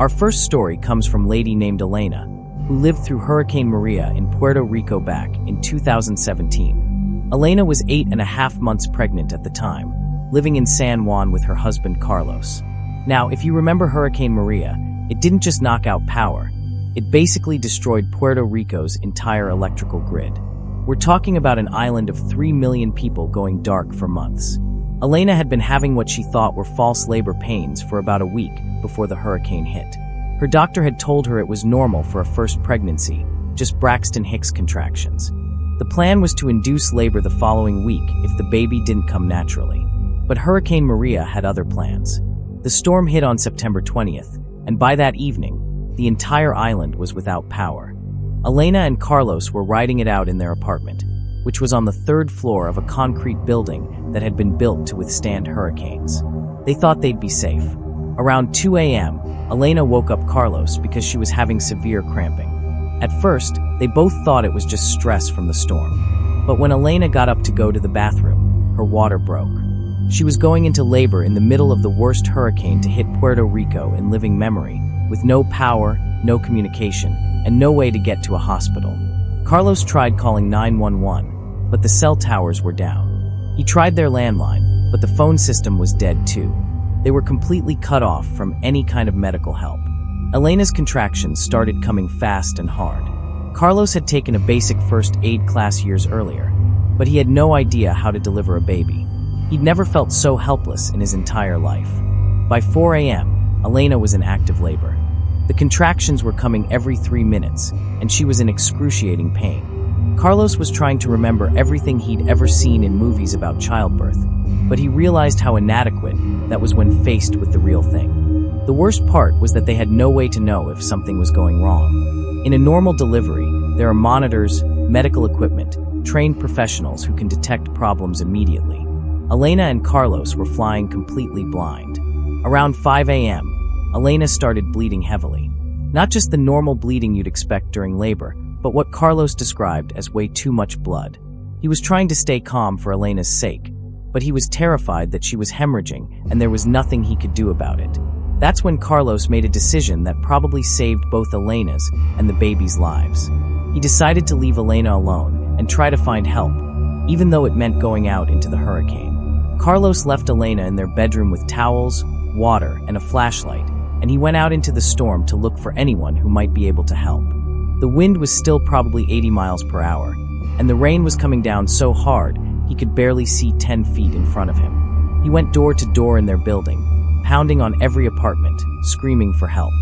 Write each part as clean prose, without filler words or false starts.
Our first story comes from a lady named Elena, who lived through Hurricane Maria in Puerto Rico back in 2017. Elena was 8.5 months pregnant at the time, living in San Juan with her husband Carlos. Now, if you remember Hurricane Maria, it didn't just knock out power. It basically destroyed Puerto Rico's entire electrical grid. We're talking about an island of 3 million people going dark for months. Elena had been having what she thought were false labor pains for about a week before the hurricane hit. Her doctor had told her it was normal for a first pregnancy, just Braxton Hicks contractions. The plan was to induce labor the following week if the baby didn't come naturally. But Hurricane Maria had other plans. The storm hit on September 20th, and by that evening, the entire island was without power. Elena and Carlos were riding it out in their apartment, which was on the 3rd floor of a concrete building that had been built to withstand hurricanes. They thought they'd be safe. Around 2 a.m., Elena woke up Carlos because she was having severe cramping. At first, they both thought it was just stress from the storm. But when Elena got up to go to the bathroom, her water broke. She was going into labor in the middle of the worst hurricane to hit Puerto Rico in living memory, with no power, no communication, and no way to get to a hospital. Carlos tried calling 911, but the cell towers were down. He tried their landline, but the phone system was dead too. They were completely cut off from any kind of medical help. Elena's contractions started coming fast and hard. Carlos had taken a basic first aid class years earlier, but he had no idea how to deliver a baby. He'd never felt so helpless in his entire life. By 4 a.m., Elena was in active labor. The contractions were coming every 3 minutes, and she was in excruciating pain. Carlos was trying to remember everything he'd ever seen in movies about childbirth, but he realized how inadequate that was when faced with the real thing. The worst part was that they had no way to know if something was going wrong. In a normal delivery, there are monitors, medical equipment, trained professionals who can detect problems immediately. Elena and Carlos were flying completely blind. Around 5 a.m., Elena started bleeding heavily. Not just the normal bleeding you'd expect during labor, but what Carlos described as way too much blood. He was trying to stay calm for Elena's sake, but he was terrified that she was hemorrhaging and there was nothing he could do about it. That's when Carlos made a decision that probably saved both Elena's and the baby's lives. He decided to leave Elena alone and try to find help, even though it meant going out into the hurricane. Carlos left Elena in their bedroom with towels, water, and a flashlight, and he went out into the storm to look for anyone who might be able to help. The wind was still probably 80 miles per hour, and the rain was coming down so hard he could barely see 10 feet in front of him. He went door to door in their building, pounding on every apartment, screaming for help.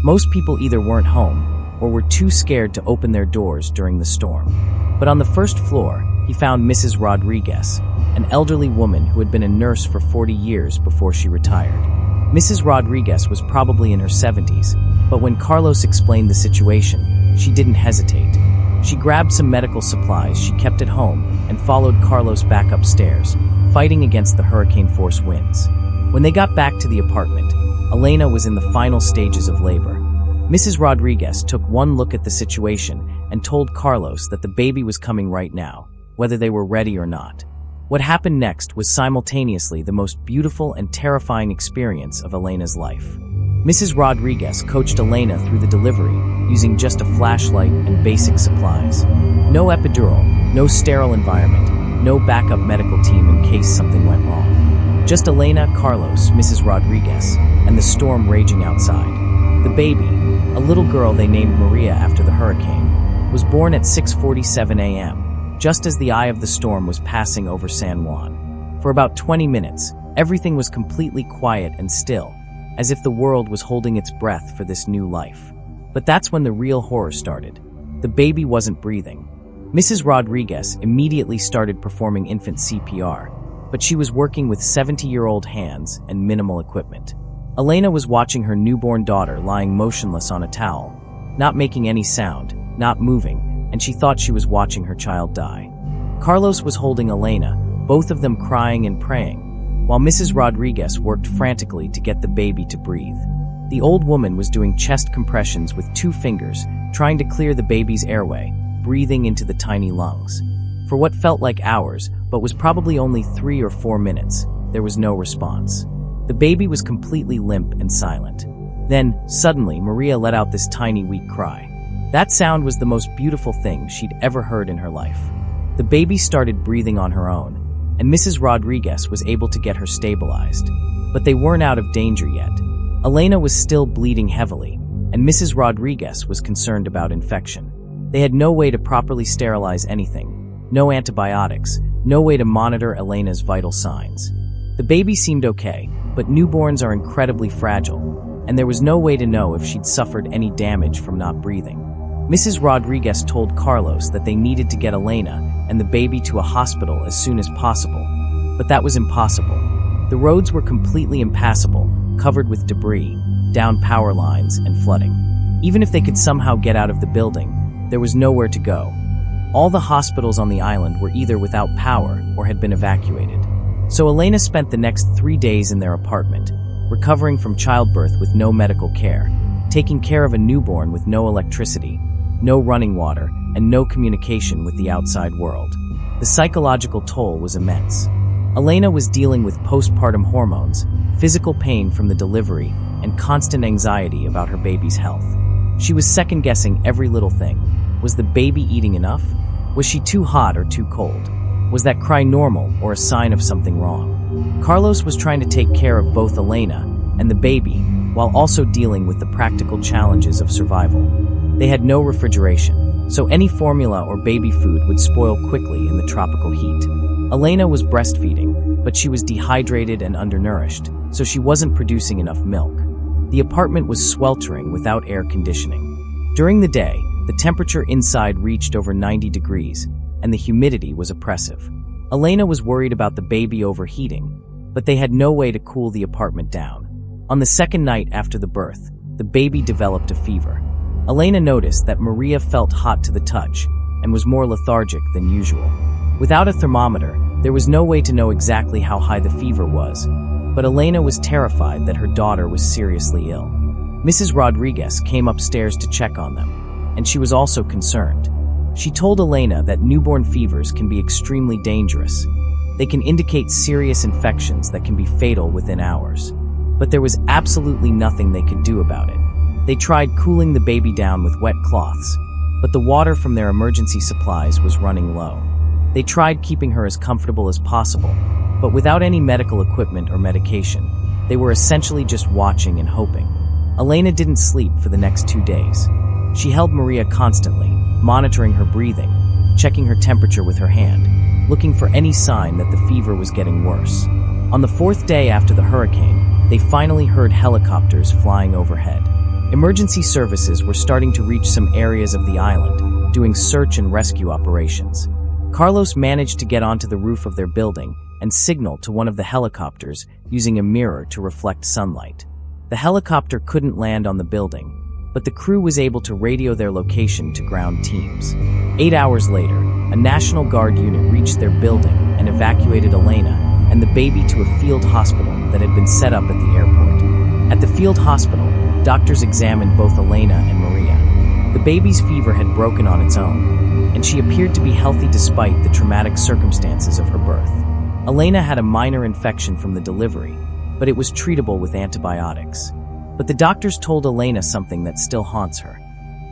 Most people either weren't home or were too scared to open their doors during the storm. But on the first floor, he found Mrs. Rodriguez, an elderly woman who had been a nurse for 40 years before she retired. Mrs. Rodriguez was probably in her 70s, but when Carlos explained the situation, she didn't hesitate. She grabbed some medical supplies she kept at home and followed Carlos back upstairs, fighting against the hurricane-force winds. When they got back to the apartment, Elena was in the final stages of labor. Mrs. Rodriguez took one look at the situation and told Carlos that the baby was coming right now, whether they were ready or not. What happened next was simultaneously the most beautiful and terrifying experience of Elena's life. Mrs. Rodriguez coached Elena through the delivery using just a flashlight and basic supplies. No epidural, no sterile environment, no backup medical team in case something went wrong. Just Elena, Carlos, Mrs. Rodriguez, and the storm raging outside. The baby, a little girl they named Maria after the hurricane, was born at 6:47 a.m., just as the eye of the storm was passing over San Juan. For about 20 minutes, everything was completely quiet and still, as if the world was holding its breath for this new life. But that's when the real horror started. The baby wasn't breathing. Mrs. Rodriguez immediately started performing infant CPR, but she was working with 70-year-old hands and minimal equipment. Elena was watching her newborn daughter lying motionless on a towel, not making any sound, not moving, and she thought she was watching her child die. Carlos was holding Elena, both of them crying and praying, while Mrs. Rodriguez worked frantically to get the baby to breathe. The old woman was doing chest compressions with 2 fingers, trying to clear the baby's airway, breathing into the tiny lungs. For what felt like hours, but was probably only 3 or 4 minutes, there was no response. The baby was completely limp and silent. Then, suddenly, Maria let out this tiny, weak cry. That sound was the most beautiful thing she'd ever heard in her life. The baby started breathing on her own, and Mrs. Rodriguez was able to get her stabilized. But they weren't out of danger yet. Elena was still bleeding heavily, and Mrs. Rodriguez was concerned about infection. They had no way to properly sterilize anything, no antibiotics, no way to monitor Elena's vital signs. The baby seemed okay, but newborns are incredibly fragile, and there was no way to know if she'd suffered any damage from not breathing. Mrs. Rodriguez told Carlos that they needed to get Elena and the baby to a hospital as soon as possible, but that was impossible. The roads were completely impassable, covered with debris, down power lines, and flooding. Even if they could somehow get out of the building, there was nowhere to go. All the hospitals on the island were either without power or had been evacuated. So Elena spent the next 3 days in their apartment, recovering from childbirth with no medical care, taking care of a newborn with no electricity, no running water, and no communication with the outside world. The psychological toll was immense. Elena was dealing with postpartum hormones, physical pain from the delivery, and constant anxiety about her baby's health. She was second-guessing every little thing. Was the baby eating enough? Was she too hot or too cold? Was that cry normal or a sign of something wrong? Carlos was trying to take care of both Elena and the baby, while also dealing with the practical challenges of survival. They had no refrigeration, so any formula or baby food would spoil quickly in the tropical heat. Elena was breastfeeding, but she was dehydrated and undernourished, so she wasn't producing enough milk. The apartment was sweltering without air conditioning. During the day, the temperature inside reached over 90 degrees, and the humidity was oppressive. Elena was worried about the baby overheating, but they had no way to cool the apartment down. On the second night after the birth, the baby developed a fever. Elena noticed that Maria felt hot to the touch and was more lethargic than usual. Without a thermometer, there was no way to know exactly how high the fever was, but Elena was terrified that her daughter was seriously ill. Mrs. Rodriguez came upstairs to check on them, and she was also concerned. She told Elena that newborn fevers can be extremely dangerous. They can indicate serious infections that can be fatal within hours. But there was absolutely nothing they could do about it. They tried cooling the baby down with wet cloths, but the water from their emergency supplies was running low. They tried keeping her as comfortable as possible, but without any medical equipment or medication, they were essentially just watching and hoping. Elena didn't sleep for the next 2 days. She held Maria constantly, monitoring her breathing, checking her temperature with her hand, looking for any sign that the fever was getting worse. On the 4th day after the hurricane, they finally heard helicopters flying overhead. Emergency services were starting to reach some areas of the island, doing search and rescue operations. Carlos managed to get onto the roof of their building and signal to one of the helicopters using a mirror to reflect sunlight. The helicopter couldn't land on the building, but the crew was able to radio their location to ground teams. 8 hours later, a National Guard unit reached their building and evacuated Elena and the baby to a field hospital that had been set up at the airport. At the field hospital, doctors examined both Elena and Maria. The baby's fever had broken on its own, and she appeared to be healthy despite the traumatic circumstances of her birth. Elena had a minor infection from the delivery, but it was treatable with antibiotics. But the doctors told Elena something that still haunts her.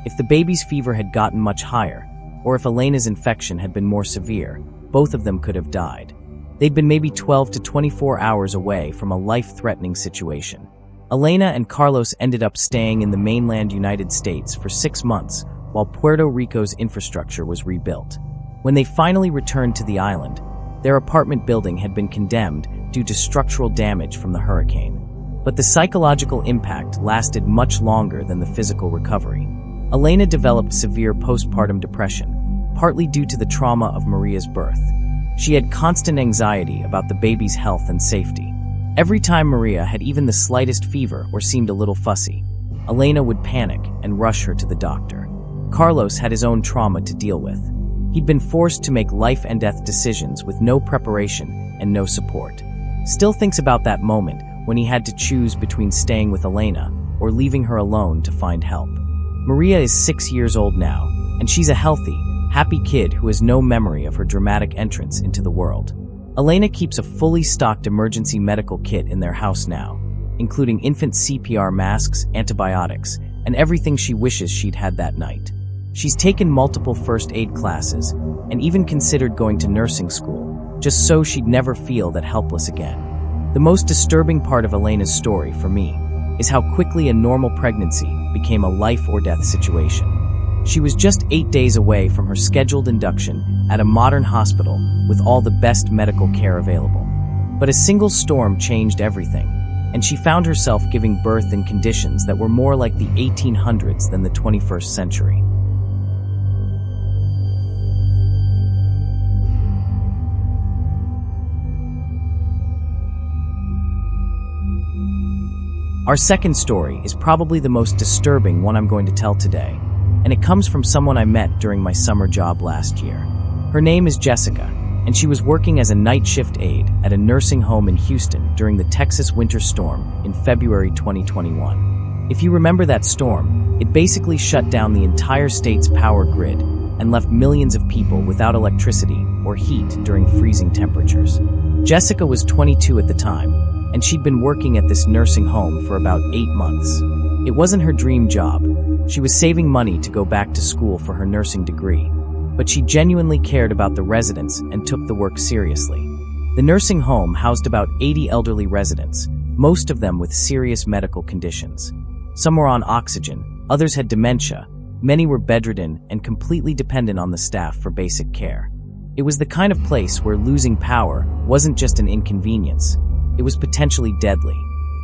If the baby's fever had gotten much higher, or if Elena's infection had been more severe, both of them could have died. They'd been maybe 12 to 24 hours away from a life-threatening situation. Elena and Carlos ended up staying in the mainland United States for 6 months while Puerto Rico's infrastructure was rebuilt. When they finally returned to the island, their apartment building had been condemned due to structural damage from the hurricane. But the psychological impact lasted much longer than the physical recovery. Elena developed severe postpartum depression, partly due to the trauma of Maria's birth. She had constant anxiety about the baby's health and safety. Every time Maria had even the slightest fever or seemed a little fussy, Elena would panic and rush her to the doctor. Carlos had his own trauma to deal with. He'd been forced to make life-and-death decisions with no preparation and no support. Still thinks about that moment when he had to choose between staying with Elena or leaving her alone to find help. Maria is 6 years old now, and she's a healthy, happy kid who has no memory of her dramatic entrance into the world. Elena keeps a fully stocked emergency medical kit in their house now. including infant CPR masks, antibiotics, and everything she wishes she'd had that night. She's taken multiple first aid classes and even considered going to nursing school, just so she'd never feel that helpless again. The most disturbing part of Elena's story, for me, is how quickly a normal pregnancy became a life-or-death situation. She was just 8 days away from her scheduled induction at a modern hospital with all the best medical care available. But a single storm changed everything, and she found herself giving birth in conditions that were more like the 1800s than the 21st century. Our second story is probably the most disturbing one I'm going to tell today, and it comes from someone I met during my summer job last year. Her name is Jessica, and she was working as a night shift aide at a nursing home in Houston during the Texas winter storm in February 2021. If you remember that storm, it basically shut down the entire state's power grid and left millions of people without electricity or heat during freezing temperatures. Jessica was 22 at the time, and she'd been working at this nursing home for about 8 months. It wasn't her dream job. She was saving money to go back to school for her nursing degree, but she genuinely cared about the residents and took the work seriously. The nursing home housed about 80 elderly residents, most of them with serious medical conditions. Some were on oxygen, others had dementia, many were bedridden and completely dependent on the staff for basic care. It was the kind of place where losing power wasn't just an inconvenience, it was potentially deadly.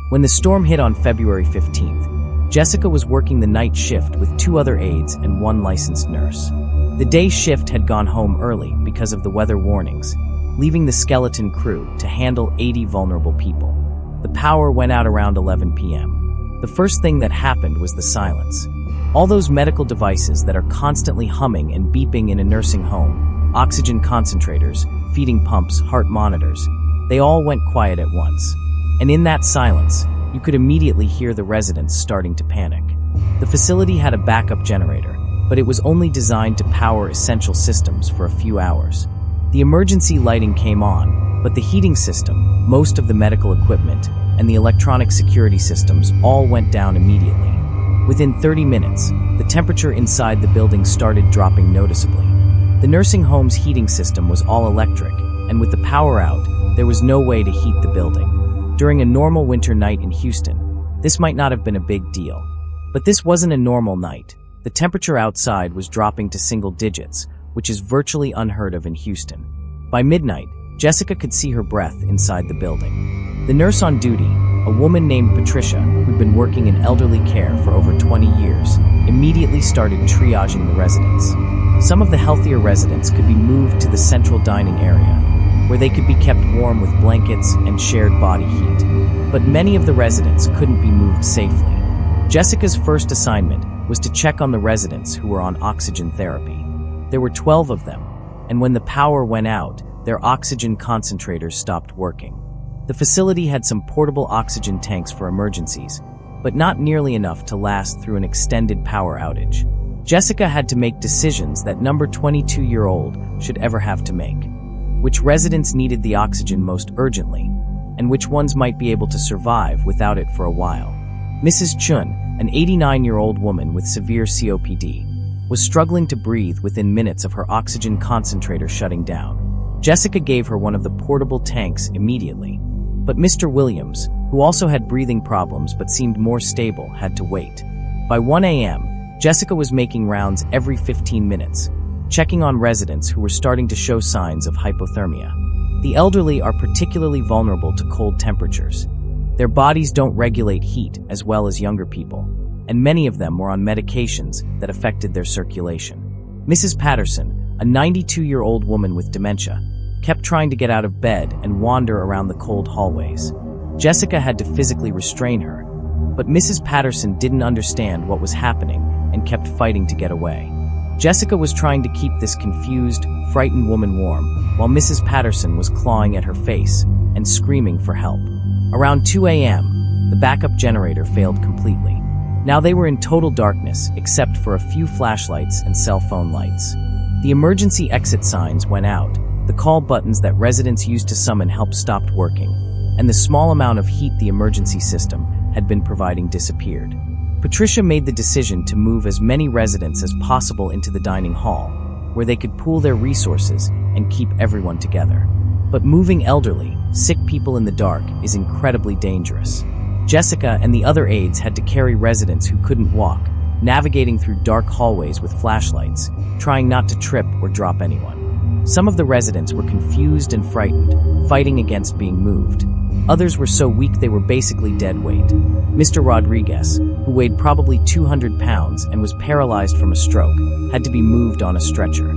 When the storm hit on February 15th, Jessica was working the night shift with 2 other aides and 1 licensed nurse. The day shift had gone home early because of the weather warnings, leaving the skeleton crew to handle 80 vulnerable people. The power went out around 11 p.m. The first thing that happened was the silence. All those medical devices that are constantly humming and beeping in a nursing home, oxygen concentrators, feeding pumps, heart monitors, they all went quiet at once. And in that silence, you could immediately hear the residents starting to panic. The facility had a backup generator, but it was only designed to power essential systems for a few hours. The emergency lighting came on, but the heating system, most of the medical equipment, and the electronic security systems all went down immediately. Within 30 minutes, the temperature inside the building started dropping noticeably. The nursing home's heating system was all electric, and with the power out, there was no way to heat the building. During a normal winter night in Houston, this might not have been a big deal. But this wasn't a normal night. The temperature outside was dropping to single digits, which is virtually unheard of in Houston. By midnight, Jessica could see her breath inside the building. The nurse on duty, a woman named Patricia, who'd been working in elderly care for over 20 years, immediately started triaging the residents. Some of the healthier residents could be moved to the central dining area, where they could be kept warm with blankets and shared body heat. But many of the residents couldn't be moved safely. Jessica's first assignment was to check on the residents who were on oxygen therapy. There were 12 of them, and when the power went out, their oxygen concentrators stopped working. The facility had some portable oxygen tanks for emergencies, but not nearly enough to last through an extended power outage. Jessica had to make decisions that number 22-year-old should ever have to make. Which residents needed the oxygen most urgently, and which ones might be able to survive without it for a while. Mrs. Chun, an 89-year-old woman with severe COPD, was struggling to breathe within minutes of her oxygen concentrator shutting down. Jessica gave her one of the portable tanks immediately. But Mr. Williams, who also had breathing problems but seemed more stable, had to wait. By 1 a.m., Jessica was making rounds every 15 minutes, checking on residents who were starting to show signs of hypothermia. The elderly are particularly vulnerable to cold temperatures. Their bodies don't regulate heat as well as younger people, and many of them were on medications that affected their circulation. Mrs. Patterson, a 92-year-old woman with dementia, kept trying to get out of bed and wander around the cold hallways. Jessica had to physically restrain her, but Mrs. Patterson didn't understand what was happening and kept fighting to get away. Jessica was trying to keep this confused, frightened woman warm, while Mrs. Patterson was clawing at her face and screaming for help. Around 2 a.m., the backup generator failed completely. Now they were in total darkness, except for a few flashlights and cell phone lights. The emergency exit signs went out. The call buttons that residents used to summon help stopped working. and the small amount of heat the emergency system had been providing disappeared. Patricia made the decision to move as many residents as possible into the dining hall, where they could pool their resources and keep everyone together. But moving elderly, sick people in the dark is incredibly dangerous. Jessica and the other aides had to carry residents who couldn't walk, navigating through dark hallways with flashlights, trying not to trip or drop anyone. Some of the residents were confused and frightened, fighting against being moved. Others were so weak they were basically dead weight. Mr. Rodriguez, who weighed probably 200 pounds and was paralyzed from a stroke, had to be moved on a stretcher.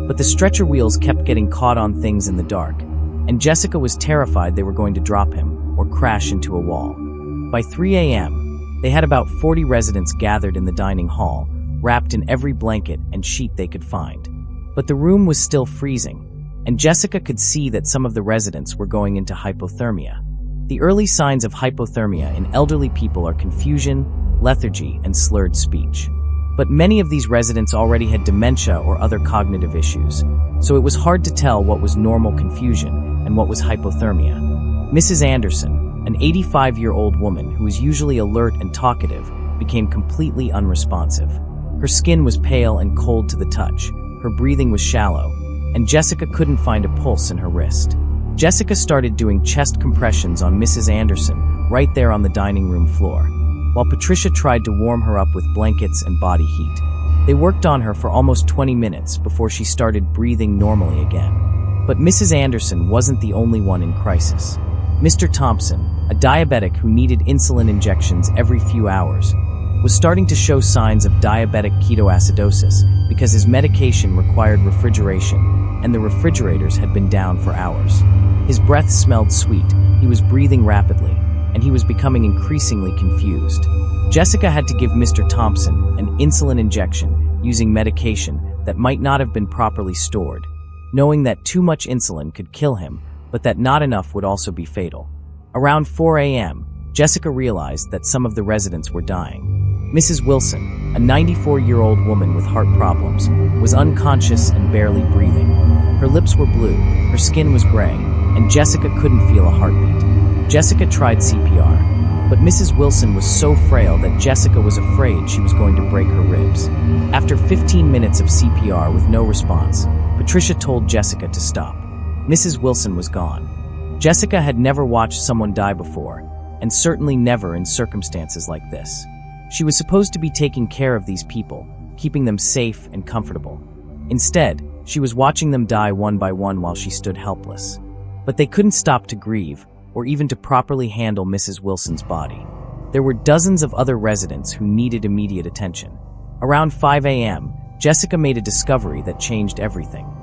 But the stretcher wheels kept getting caught on things in the dark, and Jessica was terrified they were going to drop him or crash into a wall. By 3 a.m., they had about 40 residents gathered in the dining hall, wrapped in every blanket and sheet they could find. But the room was still freezing, and Jessica could see that some of the residents were going into hypothermia. The early signs of hypothermia in elderly people are confusion, lethargy, and slurred speech. But many of these residents already had dementia or other cognitive issues, so it was hard to tell what was normal confusion and what was hypothermia. Mrs. Anderson, an 85-year-old woman who was usually alert and talkative, became completely unresponsive. Her skin was pale and cold to the touch, her breathing was shallow, and Jessica couldn't find a pulse in her wrist. Jessica started doing chest compressions on Mrs. Anderson right there on the dining room floor, while Patricia tried to warm her up with blankets and body heat. They worked on her for almost 20 minutes before she started breathing normally again. But Mrs. Anderson wasn't the only one in crisis. Mr. Thompson, a diabetic who needed insulin injections every few hours, was starting to show signs of diabetic ketoacidosis because his medication required refrigeration, and the refrigerators had been down for hours. His breath smelled sweet, he was breathing rapidly, and he was becoming increasingly confused. Jessica had to give Mr. Thompson an insulin injection using medication that might not have been properly stored, knowing that too much insulin could kill him, but that not enough would also be fatal. Around 4 a.m., Jessica realized that some of the residents were dying. Mrs. Wilson, a 94-year-old woman with heart problems, was unconscious and barely breathing. Her lips were blue, her skin was gray, and Jessica couldn't feel a heartbeat. Jessica tried CPR, but Mrs. Wilson was so frail that Jessica was afraid she was going to break her ribs. After 15 minutes of CPR with no response, Patricia told Jessica to stop. Mrs. Wilson was gone. Jessica had never watched someone die before, and certainly never in circumstances like this. She was supposed to be taking care of these people, keeping them safe and comfortable. Instead, she was watching them die one by one while she stood helpless. But they couldn't stop to grieve, or even to properly handle Mrs. Wilson's body. There were dozens of other residents who needed immediate attention. Around 5 a.m., Jessica made a discovery that changed everything.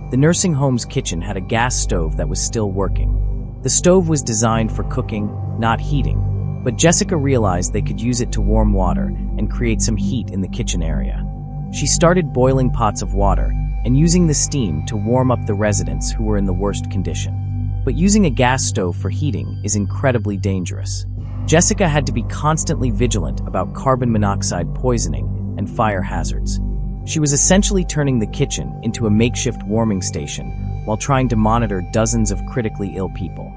The nursing home's kitchen had a gas stove that was still working. The stove was designed for cooking, not heating, but Jessica realized they could use it to warm water and create some heat in the kitchen area. She started boiling pots of water and using the steam to warm up the residents who were in the worst condition. But using a gas stove for heating is incredibly dangerous. Jessica had to be constantly vigilant about carbon monoxide poisoning and fire hazards. She was essentially turning the kitchen into a makeshift warming station while trying to monitor dozens of critically ill people.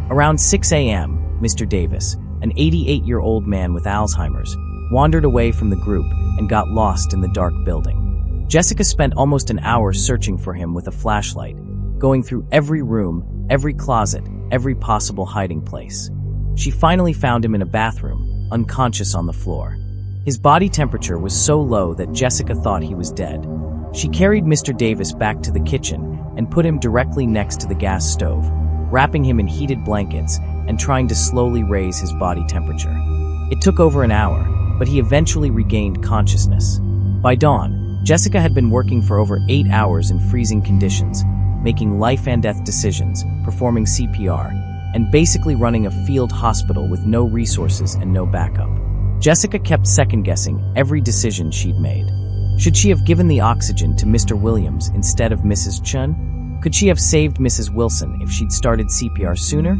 Around 6 a.m., Mr. Davis, an 88-year-old man with Alzheimer's, wandered away from the group and got lost in the dark building. Jessica spent almost an hour searching for him with a flashlight, going through every room, every closet, every possible hiding place. She finally found him in a bathroom, unconscious on the floor. His body temperature was so low that Jessica thought he was dead. She carried Mr. Davis back to the kitchen and put him directly next to the gas stove, wrapping him in heated blankets and trying to slowly raise his body temperature. It took over an hour, but he eventually regained consciousness. By dawn, Jessica had been working for over 8 hours in freezing conditions, making life-and-death decisions, performing CPR, and basically running a field hospital with no resources and no backup. Jessica kept second-guessing every decision she'd made. Should she have given the oxygen to Mr. Williams instead of Mrs. Chun? Could she have saved Mrs. Wilson if she'd started CPR sooner?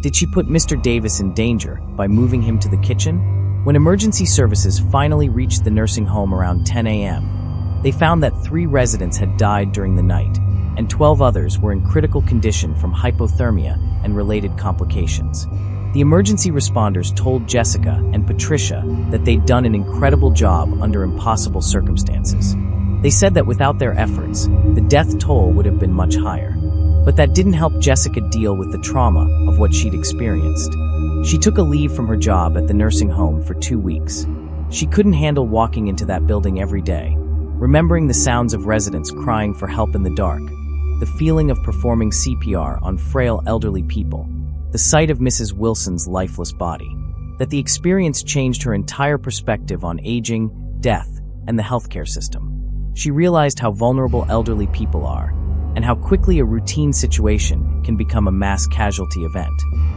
Did she put Mr. Davis in danger by moving him to the kitchen? When emergency services finally reached the nursing home around 10 a.m., they found that 3 residents had died during the night, and 12 others were in critical condition from hypothermia and related complications. The emergency responders told Jessica and Patricia that they'd done an incredible job under impossible circumstances. They said that without their efforts, the death toll would have been much higher. But that didn't help Jessica deal with the trauma of what she'd experienced. She took a leave from her job at the nursing home for 2 weeks. She couldn't handle walking into that building every day, remembering the sounds of residents crying for help in the dark, the feeling of performing CPR on frail elderly people, the sight of Mrs. Wilson's lifeless body. That the experience changed her entire perspective on aging, death, and the healthcare system. She realized how vulnerable elderly people are, and how quickly a routine situation can become a mass casualty event.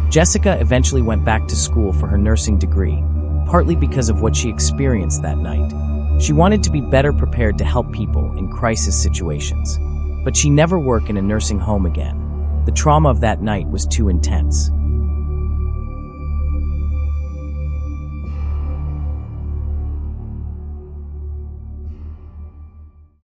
Jessica eventually went back to school for her nursing degree, partly because of what she experienced that night. She wanted to be better prepared to help people in crisis situations. But she'd never work in a nursing home again. The trauma of that night was too intense.